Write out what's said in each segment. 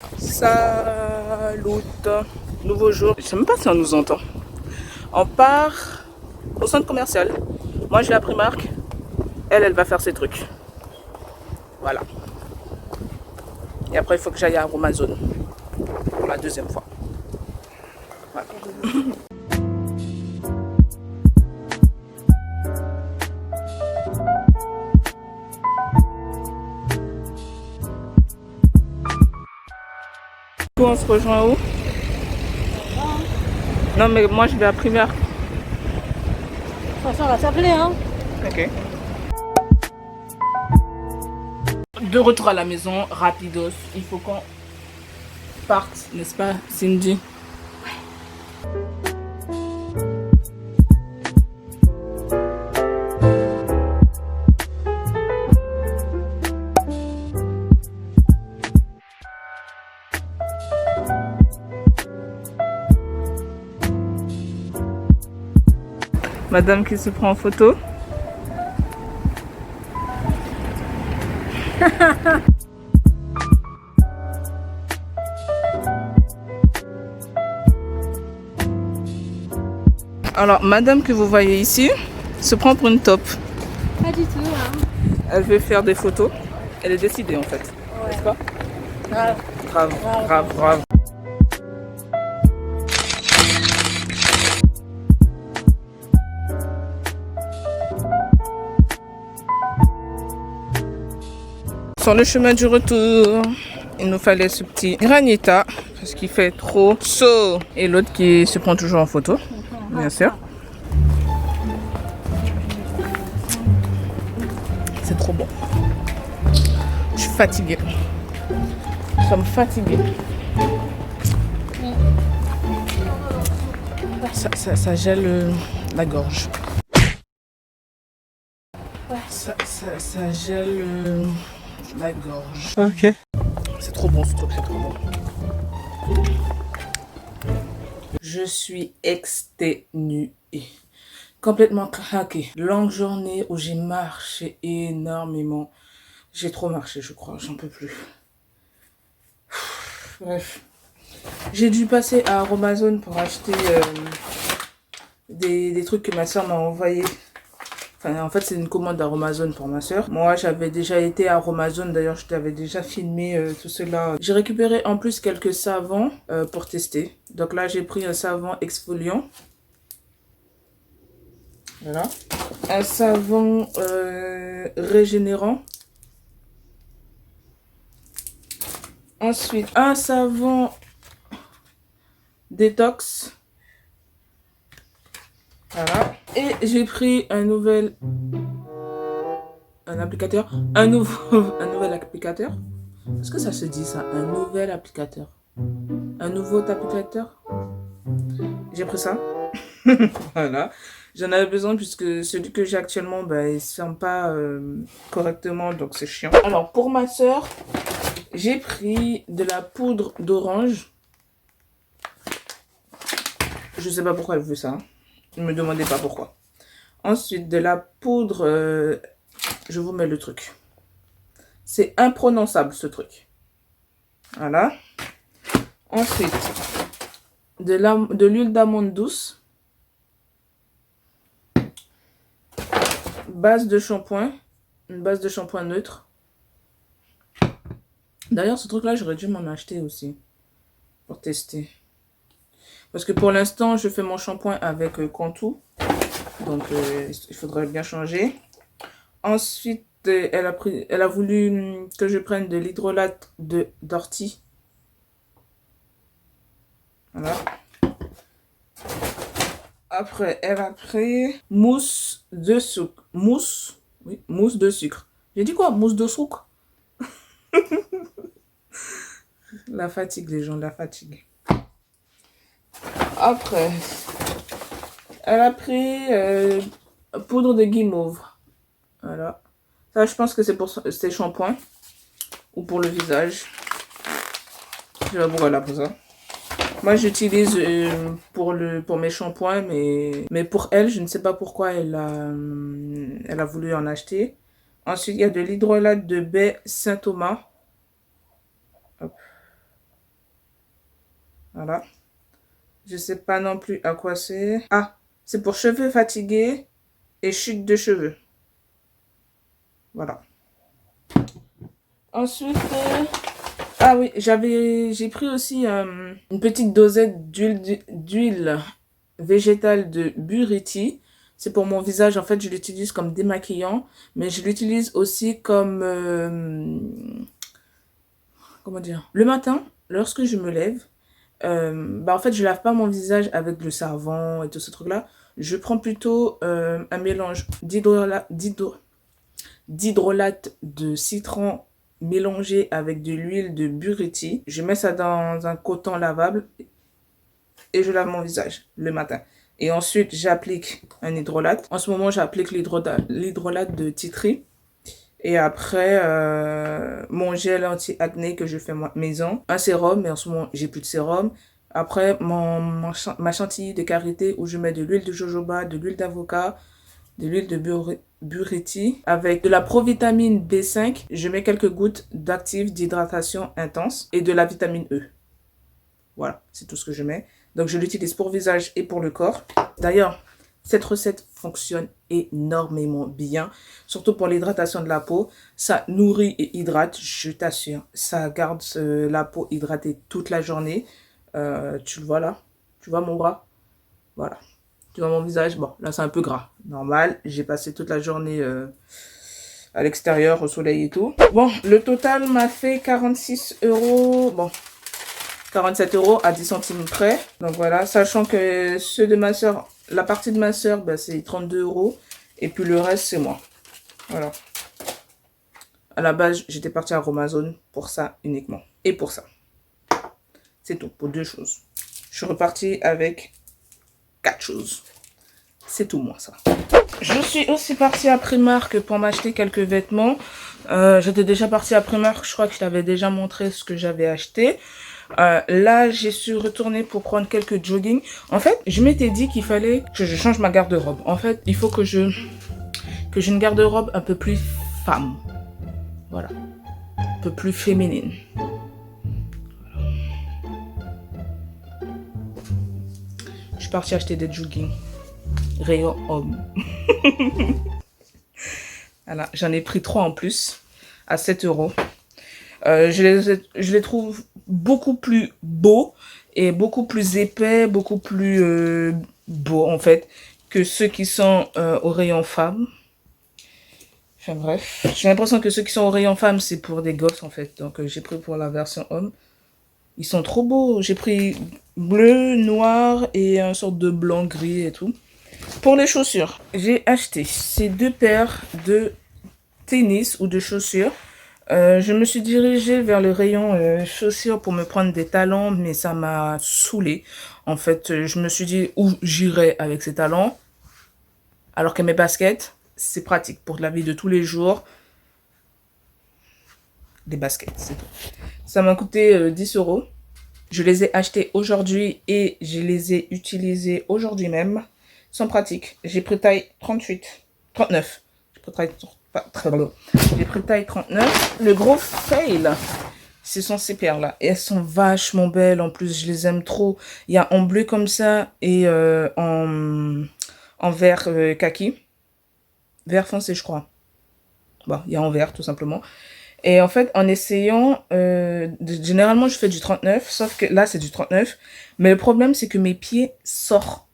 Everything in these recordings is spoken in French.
Salut, nouveau jour. Je sais même pas si on nous entend. On part au centre commercial. Moi, je vais à Primark. Elle va faire ses trucs. Voilà. Et après, il faut que j'aille à Amazon pour la deuxième fois. Voilà. On se rejoint où? Non, mais moi, je vais à Primark. De toute façon, on va s'appeler, hein. Ok. De retour à la maison, rapidos. Il faut qu'on parte, n'est-ce pas, Cindy? Madame qui se prend en photo. Alors, madame que vous voyez ici se prend pour une top. Pas du tout, hein. Elle veut faire des photos. Elle est décidée en fait. Ouais. N'est-ce pas? Grave. Grave, grave, grave. Sur le chemin du retour, il nous fallait ce petit granita parce qu'il fait trop chaud. Et l'autre qui se prend toujours en photo, bien sûr. C'est trop bon. Je suis fatiguée. Nous sommes fatigués. Ça gèle la gorge. Ça gèle la gorge. Ok. C'est trop bon ce truc, c'est trop bon. Je suis exténuée. Complètement craquée. Longue journée où j'ai marché énormément. J'ai trop marché, je crois. J'en peux plus. Bref. J'ai dû passer à Amazon pour acheter des trucs que ma soeur m'a envoyé. Enfin, en fait, c'est une commande à Amazon pour ma soeur. Moi, j'avais déjà été à Amazon. D'ailleurs, je t'avais déjà filmé tout cela. J'ai récupéré en plus quelques savons pour tester. Donc là, j'ai pris un savon exfoliant. Voilà. Un savon régénérant. Ensuite, un savon détox. Voilà. Et j'ai pris un applicateur. Un nouvel applicateur. Est-ce que ça se dit ça? Un nouvel applicateur. Un nouveau applicateur. J'ai pris ça. Voilà. J'en avais besoin puisque celui que j'ai actuellement, bah, il ne se ferme pas correctement. Donc c'est chiant. Alors pour ma soeur, j'ai pris de la poudre d'orange. Je sais pas pourquoi elle veut ça. Ne me demandez pas pourquoi. Ensuite, de la poudre... je vous mets le truc. C'est imprononçable, ce truc. Voilà. Ensuite, de l'huile d'amande douce. Base de shampoing. Une base de shampoing neutre. D'ailleurs, ce truc-là, j'aurais dû m'en acheter aussi. Pour tester. Parce que pour l'instant, je fais mon shampoing avec Contour. Donc, il faudrait bien changer. Ensuite, elle a voulu que je prenne de l'hydrolate d'ortie. Voilà. Après, elle a pris mousse de sucre. Mousse, oui, mousse de sucre. J'ai dit quoi? Mousse de sucre? La fatigue, les gens, la fatigue. Après, elle a pris poudre de guimauve. Voilà. Ça, je pense que c'est pour ses shampoings. Ou pour le visage. Je sais pas pourquoi elle a pris ça. Moi, j'utilise pour mes shampoings, mais pour elle, je ne sais pas pourquoi elle a voulu en acheter. Ensuite, il y a de l'hydrolat de baie Saint-Thomas. Hop. Voilà. Je sais pas non plus à quoi c'est. Ah, c'est pour cheveux fatigués et chute de cheveux. Voilà. Ensuite, ah oui, j'ai pris aussi une petite dosette d'huile végétale de Buriti. C'est pour mon visage, en fait, je l'utilise comme démaquillant, mais je l'utilise aussi comme, comment dire, le matin, lorsque je me lève, en fait, je lave pas mon visage avec le savon et tout ce truc-là. Je prends plutôt un mélange d'hydrolate de citron mélangé avec de l'huile de buriti. Je mets ça dans un coton lavable et je lave mon visage le matin. Et ensuite, j'applique un hydrolate. En ce moment, j'applique l'hydrolate de tea tree. Et après, mon gel anti-acné que je fais maison. Un sérum, mais en ce moment, j'ai plus de sérum. Après, ma chantilly de karité où je mets de l'huile de jojoba, de l'huile d'avocat, de l'huile de buriti. Avec de la provitamine B5, je mets quelques gouttes d'actifs d'hydratation intense et de la vitamine E. Voilà, c'est tout ce que je mets. Donc, je l'utilise pour visage et pour le corps. D'ailleurs, cette recette fonctionne énormément bien, surtout pour l'hydratation de la peau. Ça nourrit et hydrate, je t'assure. Ça garde la peau hydratée toute la journée. Tu le vois là? Tu vois mon bras? Voilà. Tu vois mon visage? Bon, là c'est un peu gras. Normal, j'ai passé toute la journée à l'extérieur, au soleil et tout. Bon, le total m'a fait 46 €. Bon, 47 € à 10 centimes près. Donc voilà, sachant que ceux de ma soeur, la partie de ma soeur, c'est 32 €. Et puis le reste, c'est moi. Voilà. À la base, j'étais partie à Amazon pour ça uniquement. Et pour ça. C'est tout, pour 2 choses. Je suis repartie avec 4 choses. C'est tout moi, ça. Je suis aussi partie à Primark pour m'acheter quelques vêtements. J'étais déjà partie à Primark, je crois que je t'avais déjà montré ce que j'avais acheté. Là, j'ai su retourner pour prendre quelques jogging. En fait, je m'étais dit qu'il fallait que je change ma garde-robe. En fait, il faut que j'ai une garde-robe un peu plus femme. Voilà. Un peu plus féminine. Voilà. Je suis partie acheter des jogging. Rayon homme. Voilà, j'en ai pris 3 en plus. À 7 €. Je les trouve beaucoup plus beaux et beaucoup plus épais, beaucoup plus beaux en fait que ceux qui sont au rayon femmes. Enfin bref, j'ai l'impression que ceux qui sont au rayon femmes c'est pour des gosses en fait. Donc j'ai pris pour la version homme. Ils sont trop beaux. J'ai pris bleu, noir et un sorte de blanc gris et tout. Pour les chaussures, j'ai acheté ces 2 paires de tennis ou de chaussures. Je me suis dirigée vers le rayon chaussures pour me prendre des talons, mais ça m'a saoulée. En fait, je me suis dit où j'irais avec ces talons. Alors que mes baskets, c'est pratique pour la vie de tous les jours. Des baskets, c'est tout. Ça m'a coûté 10 €. Je les ai achetés aujourd'hui et je les ai utilisés aujourd'hui même. Ils sont pratiques. J'ai pris taille 39. J'ai pris taille 39. Le gros fail, ce sont ces paires-là. Et elles sont vachement belles. En plus, je les aime trop. Il y a en bleu comme ça et en vert kaki. Vert foncé, je crois. Bon, il y a en vert, tout simplement. Et en fait, en essayant, généralement, je fais du 39, sauf que là, c'est du 39. Mais le problème, c'est que mes pieds sortent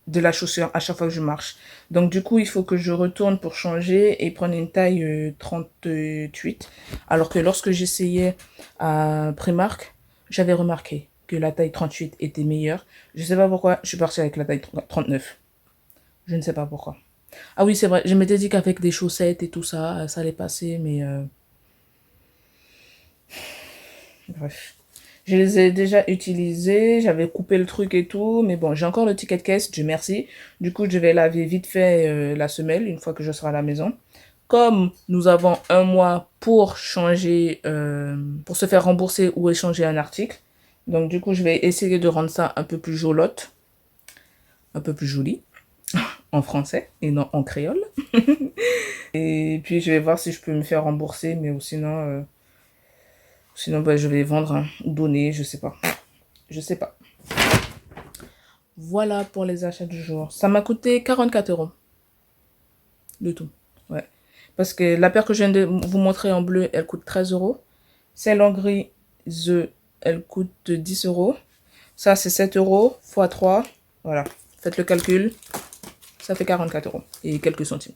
de la chaussure à chaque fois que je marche. Donc, du coup, il faut que je retourne pour changer et prendre une taille 38. Alors que lorsque j'essayais à Primark, j'avais remarqué que la taille 38 était meilleure. Je sais pas pourquoi, je suis partie avec la taille 39. Je ne sais pas pourquoi. Ah oui, c'est vrai, je m'étais dit qu'avec des chaussettes et tout ça, ça allait passer, mais... Bref. Je les ai déjà utilisés, j'avais coupé le truc et tout, mais bon, j'ai encore le ticket de caisse, Dieu merci. Du coup, je vais laver vite fait la semelle, une fois que je serai à la maison. Comme nous avons 1 mois pour changer, pour se faire rembourser ou échanger un article. Donc, du coup, je vais essayer de rendre ça un peu plus jolotte, un peu plus joli, en français et non en créole. Et puis, je vais voir si je peux me faire rembourser, mais sinon... Sinon, je vais vendre, hein, donner, je sais pas. Je sais pas. Voilà pour les achats du jour. Ça m'a coûté 44 euros. De tout. Ouais. Parce que la paire que je viens de vous montrer en bleu, elle coûte 13 euros. Celle en gris, elle coûte 10 euros. Ça, c'est 7 euros x 3. Voilà. Faites le calcul. Ça fait 44 euros et quelques centimes.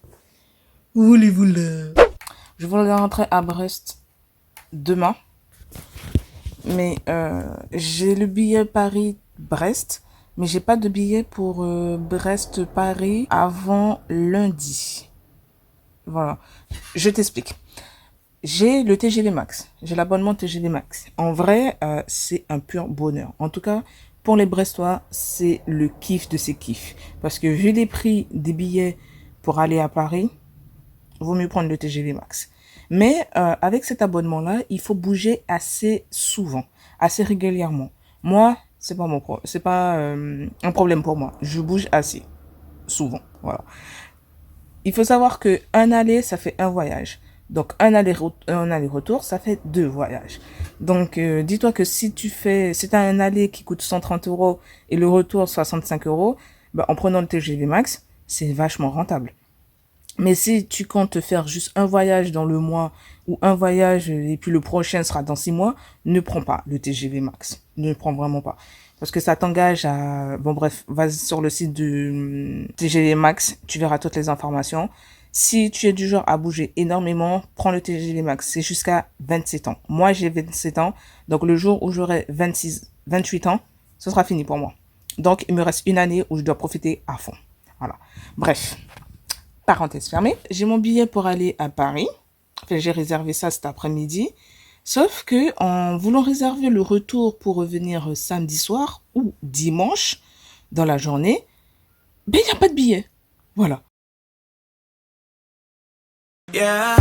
Voulez-vous le... Je voulais rentrer à Brest demain. Mais j'ai le billet Paris-Brest. Mais j'ai pas de billet pour Brest-Paris avant lundi. Voilà. Je t'explique. J'ai le TGV Max. J'ai l'abonnement TGV Max. En vrai, c'est un pur bonheur. En tout cas, pour les Brestois, c'est le kiff de ces kiffs. Parce que vu les prix des billets pour aller à Paris, vaut mieux prendre le TGV Max. Mais avec cet abonnement-là, il faut bouger assez souvent, assez régulièrement. Moi, c'est pas un problème pour moi. Je bouge assez souvent. Voilà. Il faut savoir que un aller, ça fait un voyage. Donc un aller-retour, ça fait 2 voyages. Donc dis-toi que si t'as un aller qui coûte 130 euros et le retour 65 euros, bah, en prenant le TGV Max, c'est vachement rentable. Mais si tu comptes faire juste un voyage dans le mois ou un voyage et puis le prochain sera dans 6 mois, ne prends pas le TGV Max. Ne prends vraiment pas. Parce que ça t'engage à... Bon bref, vas sur le site du TGV Max, tu verras toutes les informations. Si tu es du genre à bouger énormément, prends le TGV Max. C'est jusqu'à 27 ans. Moi, j'ai 27 ans. Donc le jour où j'aurai 28 ans, ce sera fini pour moi. Donc il me reste une année où je dois profiter à fond. Voilà. Bref. Parenthèse fermée, j'ai mon billet pour aller à Paris. Enfin, j'ai réservé ça cet après-midi. Sauf que en voulant réserver le retour pour revenir samedi soir ou dimanche dans la journée, ben il n'y a pas de billet. Voilà. Yeah,